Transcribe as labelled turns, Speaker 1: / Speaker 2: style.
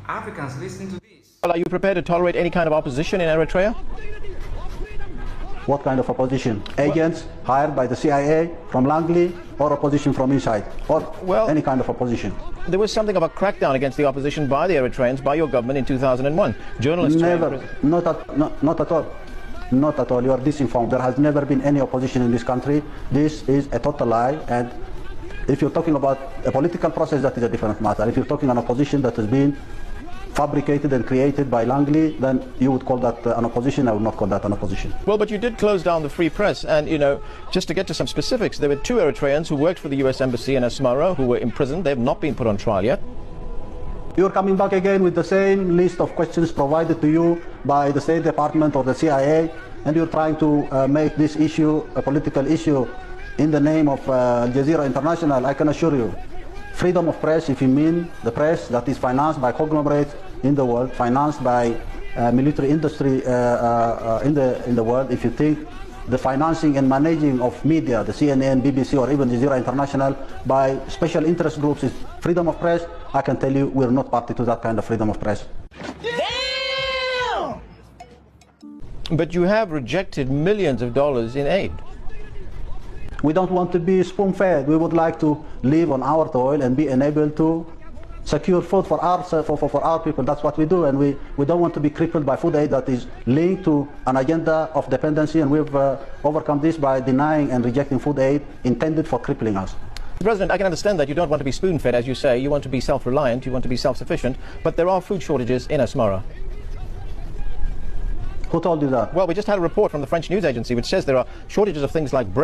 Speaker 1: Africans listening to this.
Speaker 2: Well, are you prepared to tolerate any kind of opposition in Eritrea?
Speaker 3: What kind of opposition? Agents hired by the CIA from Langley, or opposition from inside, or any kind of opposition?
Speaker 2: There was something of a crackdown against the opposition by the Eritreans, by your government in 2001. Journalists
Speaker 3: never, not at all. Not at all. You are disinformed. There has never been any opposition in this country. This is a total lie. And if you're talking about a political process, that is a different matter. If you're talking an opposition that has been fabricated and created by Langley, then you would call that an opposition. I would not call that an opposition.
Speaker 2: Well, but you did close down the free press, and, you know, just to get to some specifics, there were 2 Eritreans who worked for the US Embassy in Asmara who were imprisoned. They have not been put on trial yet.
Speaker 3: You're coming back again with the same list of questions provided to you by the State Department or the CIA, and you're trying to make this issue a political issue in the name of Al Jazeera International. I can assure you, freedom of press, if you mean the press that is financed by conglomerates in the world, financed by military industry in the world, if you think the financing and managing of media, the CNN, BBC, or even Jazeera International, by special interest groups is freedom of press, I can tell you we're not party to that kind of freedom of press.
Speaker 2: Damn! But you have rejected millions of dollars in aid.
Speaker 3: We don't want to be spoon-fed. We would like to live on our toil and be enabled to secure food for our people. That's what we do, and we don't want to be crippled by food aid that is linked to an agenda of dependency, and we've overcome this by denying and rejecting food aid intended for crippling us.
Speaker 2: President, I can understand that you don't want to be spoon-fed, as you say. You want to be self-reliant, you want to be self-sufficient, but there are food shortages in Asmara.
Speaker 3: Who told you that?
Speaker 2: Well, we just had a report from the French news agency which says there are shortages of things like bread.